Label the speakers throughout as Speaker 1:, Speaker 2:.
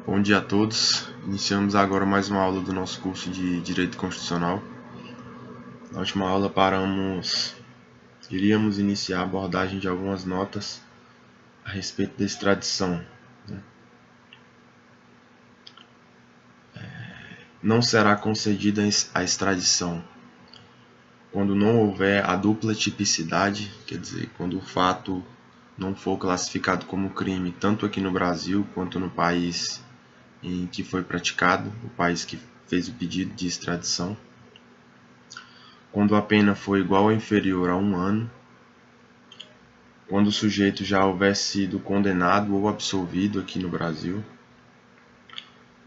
Speaker 1: Bom dia a todos. Iniciamos agora mais uma aula do nosso curso de Direito Constitucional. Na última aula iríamos iniciar a abordagem de algumas notas a respeito da extradição. Não será concedida a extradição quando não houver a dupla tipicidade, quer dizer, quando o fato não for classificado como crime tanto aqui no Brasil quanto no país em que foi praticado, o país que fez o pedido de extradição. Quando a pena for igual ou inferior a 1 ano, quando o sujeito já houver sido condenado ou absolvido aqui no Brasil,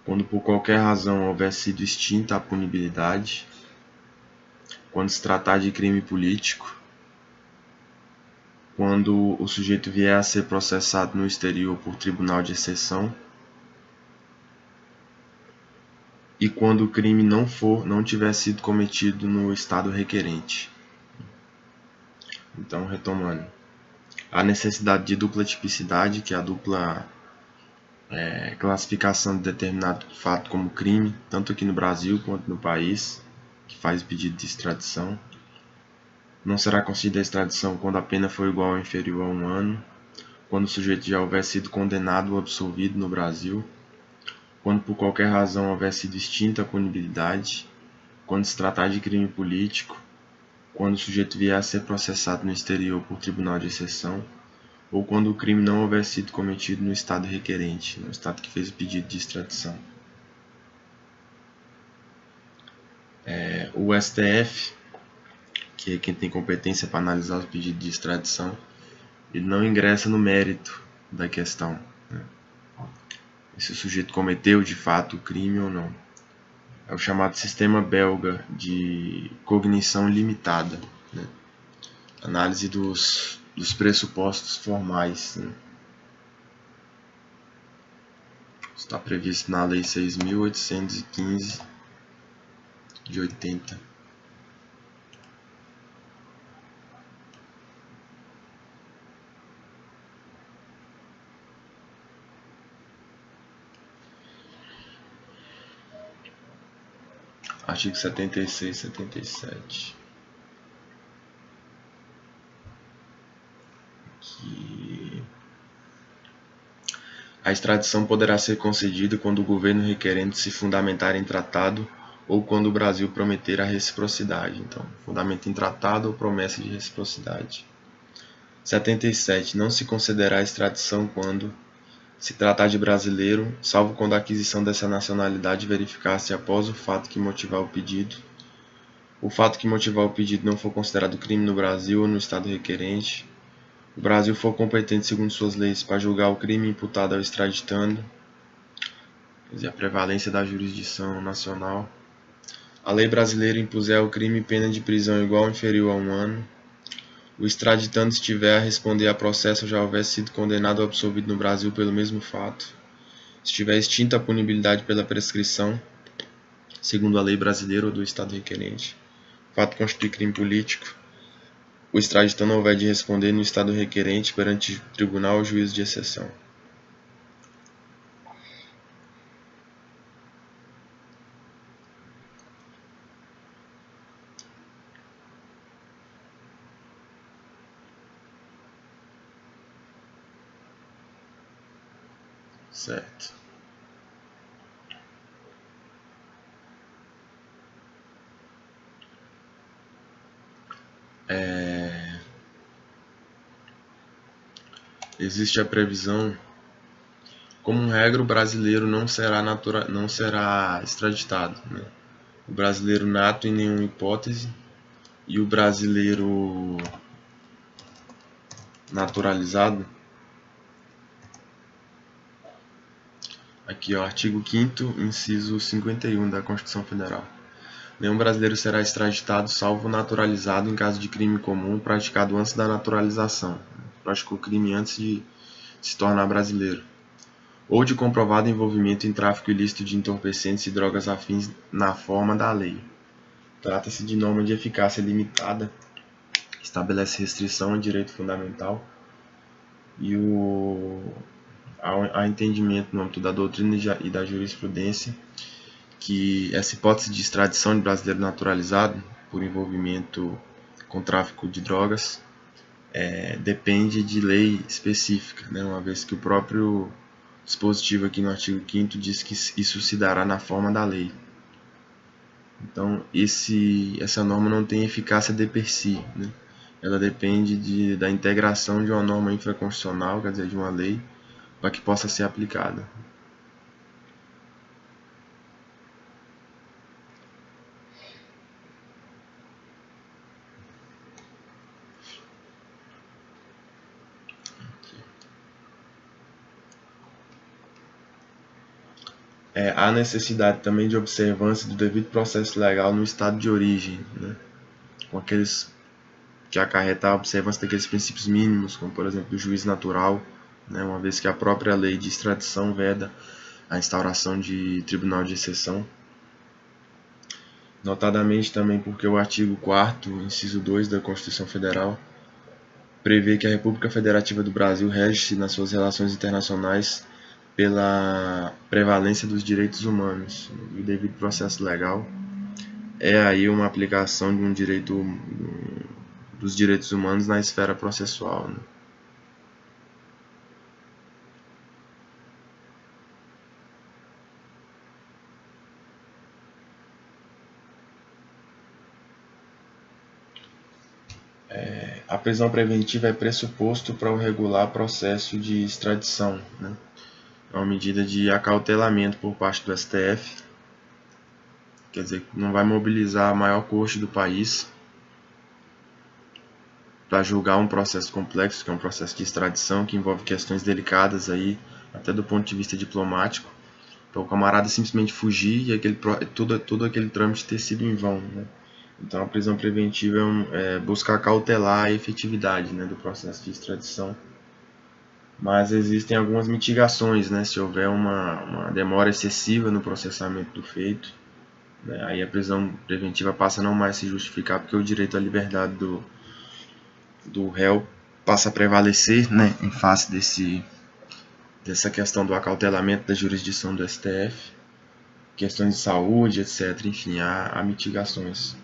Speaker 1: quando por qualquer razão houver sido extinta a punibilidade, quando se tratar de crime político, quando o sujeito vier a ser processado no exterior por tribunal de exceção e quando o crime não tiver sido cometido no estado requerente. Então, retomando, a necessidade de dupla tipicidade, que é a dupla classificação de determinado fato como crime, tanto aqui no Brasil quanto no país que faz o pedido de extradição. Não será concedida a extradição quando a pena for igual ou inferior a 1 ano, quando o sujeito já houver sido condenado ou absolvido no Brasil, quando por qualquer razão houver sido extinta a punibilidade, quando se tratar de crime político, quando o sujeito vier a ser processado no exterior por tribunal de exceção, ou quando o crime não houver sido cometido no estado requerente, no estado que fez o pedido de extradição. O STF, que é quem tem competência para analisar o pedido de extradição, ele não ingressa no mérito da questão, né? Se o sujeito cometeu de fato o crime ou não. É o chamado sistema belga de cognição limitada, né? Análise dos pressupostos formais, né? Está previsto na Lei 6.815 de 80. Artigo 76 e 77. A extradição poderá ser concedida quando o governo requerente se fundamentar em tratado ou quando o Brasil prometer a reciprocidade. Então, fundamento em tratado ou promessa de reciprocidade. 77. Não se concederá a extradição quando se tratar de brasileiro, salvo quando a aquisição dessa nacionalidade verificar-se após o fato que motivar o pedido. O fato que motivar o pedido não for considerado crime no Brasil ou no estado requerente. O Brasil for competente segundo suas leis para julgar o crime imputado ao extraditando, quer dizer, a prevalência da jurisdição nacional. A lei brasileira impuser ao crime pena de prisão igual ou inferior a 1 ano. O extraditando estiver a responder a processo ou já houver sido condenado ou absolvido no Brasil pelo mesmo fato. Se estiver extinta a punibilidade pela prescrição, segundo a lei brasileira ou do estado requerente. O fato constitui crime político. O extraditando não houver de responder no estado requerente perante tribunal ou juízo de exceção. Certo. Existe a previsão, como regra, o brasileiro não será extraditado, né? O brasileiro nato em nenhuma hipótese e o brasileiro naturalizado. Aqui, ó, artigo 5º, inciso 51 da Constituição Federal. Nenhum brasileiro será extraditado, salvo naturalizado em caso de crime comum praticado antes da naturalização. Praticou crime antes de se tornar brasileiro. Ou de comprovado envolvimento em tráfico ilícito de entorpecentes e drogas afins na forma da lei. Trata-se de norma de eficácia limitada, estabelece restrição ao direito fundamental e há entendimento no âmbito da doutrina e da jurisprudência que essa hipótese de extradição de brasileiro naturalizado por envolvimento com tráfico de drogas depende de lei específica, né? Uma vez que o próprio dispositivo aqui no artigo 5º diz que isso se dará na forma da lei. Então, essa norma não tem eficácia de per si, né? Ela depende da integração de uma norma infraconstitucional, quer dizer, de uma lei, para que possa ser aplicada. Há necessidade também de observância do devido processo legal no estado de origem, né? Com aqueles que acarretar a observância daqueles princípios mínimos, como por exemplo o juízo natural, né? Uma vez que a própria lei de extradição veda a instauração de tribunal de exceção. Notadamente também porque o artigo 4º, inciso 2 da Constituição Federal, prevê que a República Federativa do Brasil rege-se nas suas relações internacionais pela prevalência dos direitos humanos. E o devido processo legal é aí uma aplicação de um direito dos direitos humanos na esfera processual, né? A prisão preventiva é pressuposto para o regular processo de extradição, né? É uma medida de acautelamento por parte do STF, quer dizer, não vai mobilizar a maior corte do país para julgar um processo complexo, que é um processo de extradição, que envolve questões delicadas aí, até do ponto de vista diplomático, para o camarada simplesmente fugir e todo aquele trâmite ter sido em vão, né? Então a prisão preventiva é buscar cautelar a efetividade, né, do processo de extradição. Mas existem algumas mitigações, né, se houver uma demora excessiva no processamento do feito, né, aí a prisão preventiva passa a não mais se justificar, porque o direito à liberdade do réu passa a prevalecer, né, em face dessa questão do acautelamento da jurisdição do STF, questões de saúde, etc. Enfim, há mitigações.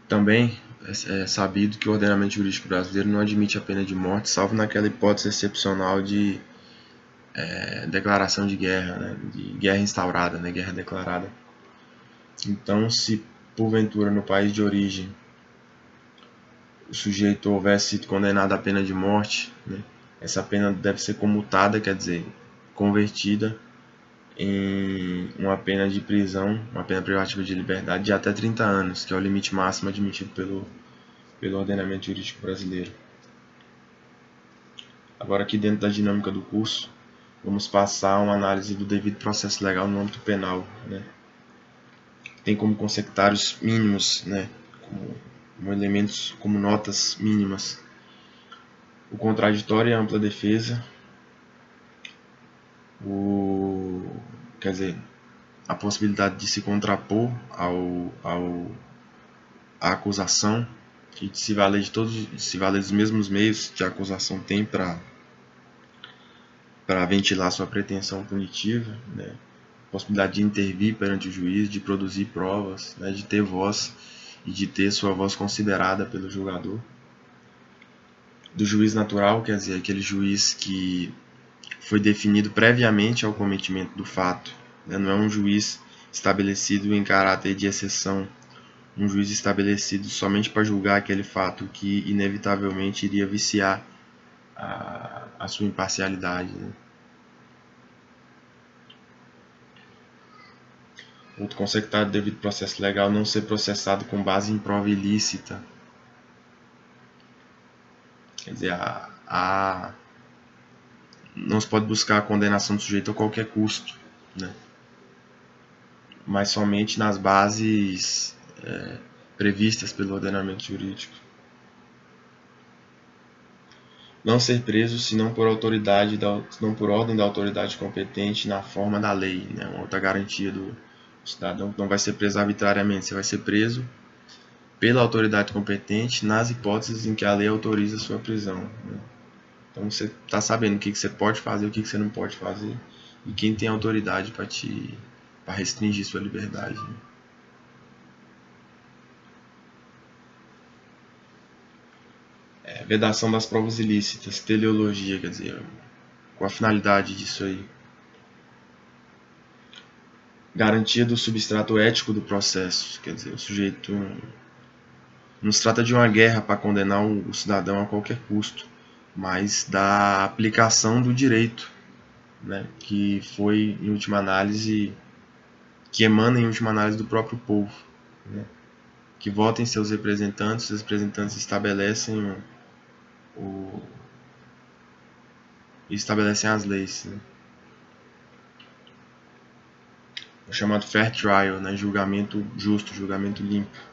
Speaker 1: Também é sabido que o ordenamento jurídico brasileiro não admite a pena de morte, salvo naquela hipótese excepcional de declaração de guerra, né, de guerra instaurada, né, guerra declarada. Então, se porventura no país de origem o sujeito houvesse sido condenado à pena de morte, né, essa pena deve ser comutada, quer dizer, convertida em uma pena de prisão, uma pena privativa de liberdade de até 30 anos, que é o limite máximo admitido pelo ordenamento jurídico brasileiro. Agora, aqui dentro da dinâmica do curso, vamos passar uma análise do devido processo legal no âmbito penal, né? Tem como consectários mínimos, né, como elementos, como notas mínimas, o contraditório e a ampla defesa, quer dizer, a possibilidade de se contrapor à acusação e de se valer dos mesmos meios que a acusação tem para ventilar sua pretensão punitiva, né? Possibilidade de intervir perante o juiz, de produzir provas, né? De ter voz e de ter sua voz considerada pelo julgador. Do juiz natural, quer dizer, aquele juiz que foi definido previamente ao cometimento do fato, né? Não é um juiz estabelecido em caráter de exceção, um juiz estabelecido somente para julgar aquele fato que inevitavelmente iria viciar a sua imparcialidade, né? Outro consectário devido processo legal não ser processado com base em prova ilícita. Quer dizer, não se pode buscar a condenação do sujeito a qualquer custo, né? Mas somente nas bases previstas pelo ordenamento jurídico. Não ser preso senão por ordem da autoridade competente na forma da lei, né? Uma outra garantia do cidadão que não vai ser preso arbitrariamente, você vai ser preso pela autoridade competente nas hipóteses em que a lei autoriza a sua prisão, né? Então você está sabendo o que você pode fazer, o que você não pode fazer e quem tem autoridade para restringir sua liberdade. Né? Vedação das provas ilícitas, teleologia, quer dizer, com a finalidade disso aí. Garantia do substrato ético do processo, quer dizer, o sujeito não se trata de uma guerra para condenar o cidadão a qualquer custo, mas da aplicação do direito, né, que foi, em última análise, que emana em última análise do próprio povo, né, que vota em seus representantes, os representantes estabelecem as leis, né. O chamado fair trial, né, julgamento justo, julgamento limpo.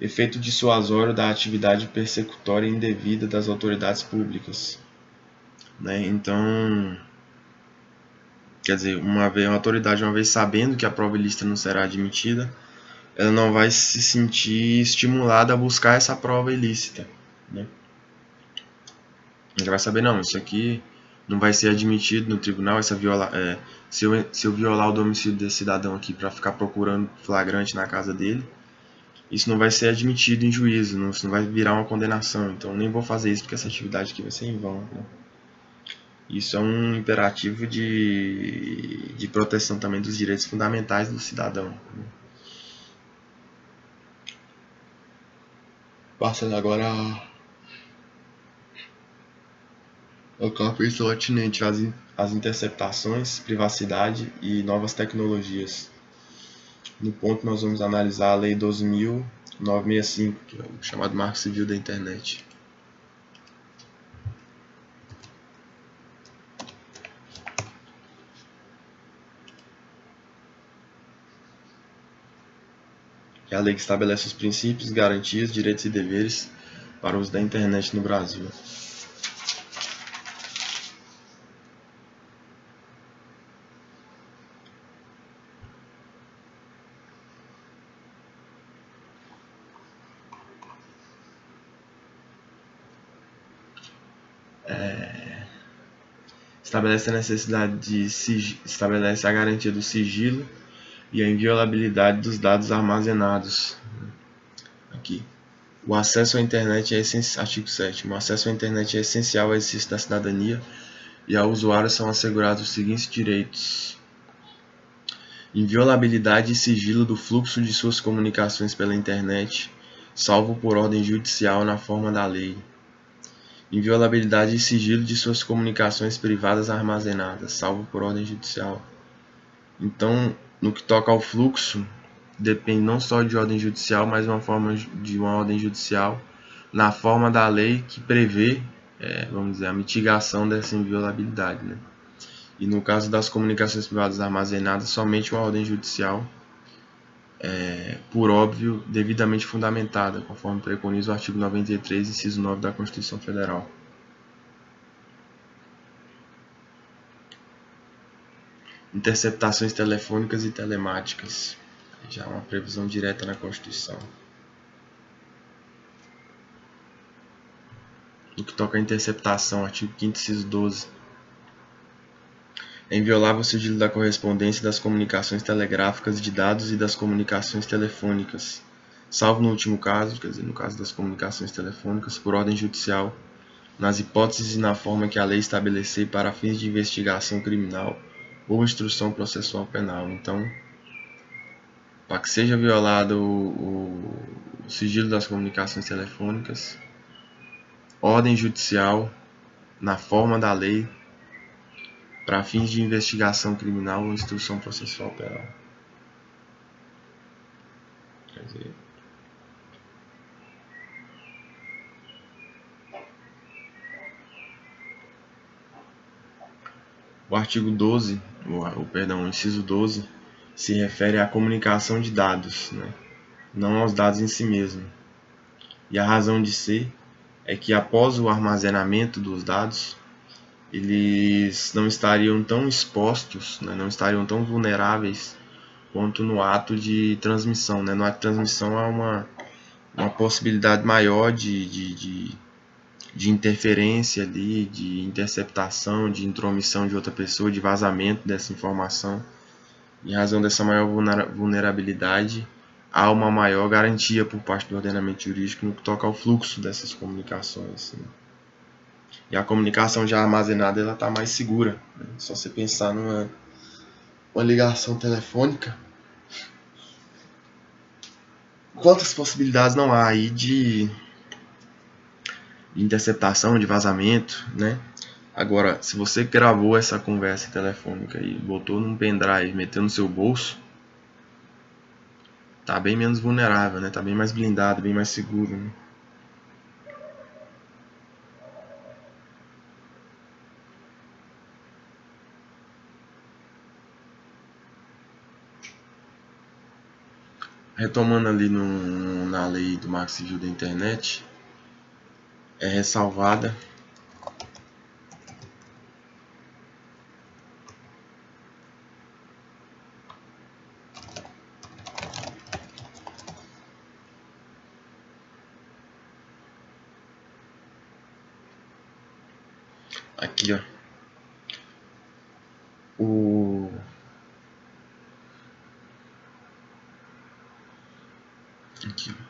Speaker 1: Efeito dissuasório da atividade persecutória indevida das autoridades públicas. Né? Então, quer dizer, uma autoridade, uma vez sabendo que a prova ilícita não será admitida, ela não vai se sentir estimulada a buscar essa prova ilícita. Né? Ela vai saber, não, isso aqui não vai ser admitido no tribunal, se eu violar o domicílio desse cidadão aqui para ficar procurando flagrante na casa dele, isso não vai ser admitido em juízo, isso não vai virar uma condenação, então nem vou fazer isso porque essa atividade aqui vai ser em vão. Né? Isso é um imperativo de proteção também dos direitos fundamentais do cidadão. Né? Passando agora ao capítulo atinente às interceptações, privacidade e novas tecnologias. No ponto nós vamos analisar a Lei 12.965, que é o chamado Marco Civil da Internet. Que é a lei que estabelece os princípios, garantias, direitos e deveres para o uso da internet no Brasil. Estabelece a necessidade estabelece a garantia do sigilo e a inviolabilidade dos dados armazenados. Aqui. O acesso à internet é essencial, artigo 7º. O acesso à internet é essencial ao exercício da cidadania e ao usuário são assegurados os seguintes direitos: inviolabilidade e sigilo do fluxo de suas comunicações pela internet, salvo por ordem judicial na forma da lei. Inviolabilidade e sigilo de suas comunicações privadas armazenadas, salvo por ordem judicial. Então, no que toca ao fluxo, depende não só de ordem judicial, mas de uma ordem judicial na forma da lei que prevê, vamos dizer, a mitigação dessa inviolabilidade. Né? E no caso das comunicações privadas armazenadas, somente uma ordem judicial, por óbvio, devidamente fundamentada, conforme preconiza o artigo 93, inciso 9 da Constituição Federal. Interceptações telefônicas e telemáticas. Já uma previsão direta na Constituição. No que toca à interceptação, artigo 5º, inciso 12. É inviolável o sigilo da correspondência, das comunicações telegráficas, de dados e das comunicações telefônicas, salvo no último caso, quer dizer, no caso das comunicações telefônicas, por ordem judicial, nas hipóteses e na forma que a lei estabelecer para fins de investigação criminal ou instrução processual penal. Então, para que seja violado o sigilo das comunicações telefônicas, ordem judicial na forma da lei para fins de investigação criminal ou instrução processual penal. Quer dizer, o artigo 12, o inciso 12, se refere à comunicação de dados, né? Não aos dados em si mesmo. E a razão de ser é que após o armazenamento dos dados, eles não estariam tão expostos, né? Não estariam tão vulneráveis quanto no ato de transmissão, né? No ato de transmissão há uma possibilidade maior de interferência ali, de interceptação, de intromissão de outra pessoa, de vazamento dessa informação. Em razão dessa maior vulnerabilidade, há uma maior garantia por parte do ordenamento jurídico no que toca ao fluxo dessas comunicações. Né? E a comunicação já armazenada ela está mais segura. Né? Só você pensar numa ligação telefônica, quantas possibilidades não há aí de interceptação, de vazamento, né? Agora, se você gravou essa conversa telefônica e botou num pendrive, meteu no seu bolso, tá bem menos vulnerável, né? Tá bem mais blindado, bem mais seguro, né? Retomando ali na lei do Marco Civil da Internet, é ressalvada aqui, ó, aqui, ó.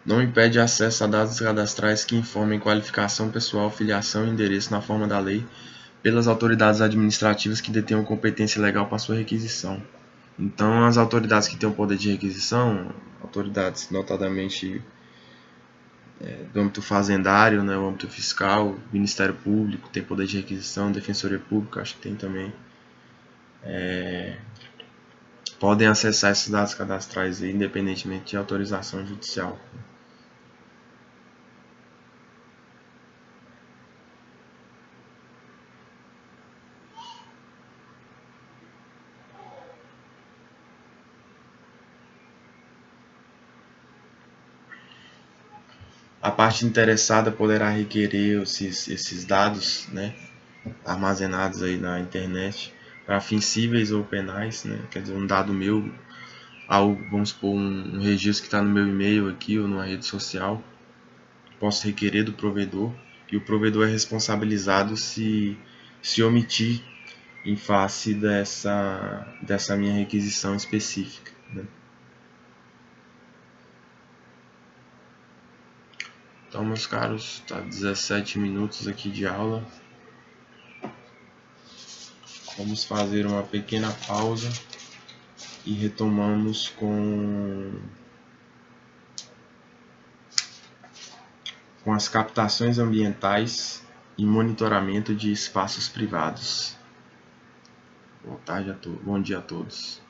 Speaker 1: Não impede acesso a dados cadastrais que informem qualificação pessoal, filiação e endereço na forma da lei pelas autoridades administrativas que detenham competência legal para sua requisição. Então, as autoridades que têm o poder de requisição, autoridades notadamente do âmbito fazendário, né, o âmbito fiscal, Ministério Público, tem poder de requisição, Defensoria Pública, acho que tem também, podem acessar esses dados cadastrais aí, independentemente de autorização judicial. A parte interessada poderá requerer esses dados, né, armazenados aí na internet para fins cíveis ou penais, né, quer dizer, um dado meu, vamos supor, um registro que está no meu e-mail aqui ou numa rede social, posso requerer do provedor e o provedor é responsabilizado se omitir em face dessa minha requisição específica. Né? Então, meus caros, tá 17 minutos aqui de aula. Vamos fazer uma pequena pausa e retomamos com as captações ambientais e monitoramento de espaços privados. Boa tarde a todos. Bom dia a todos.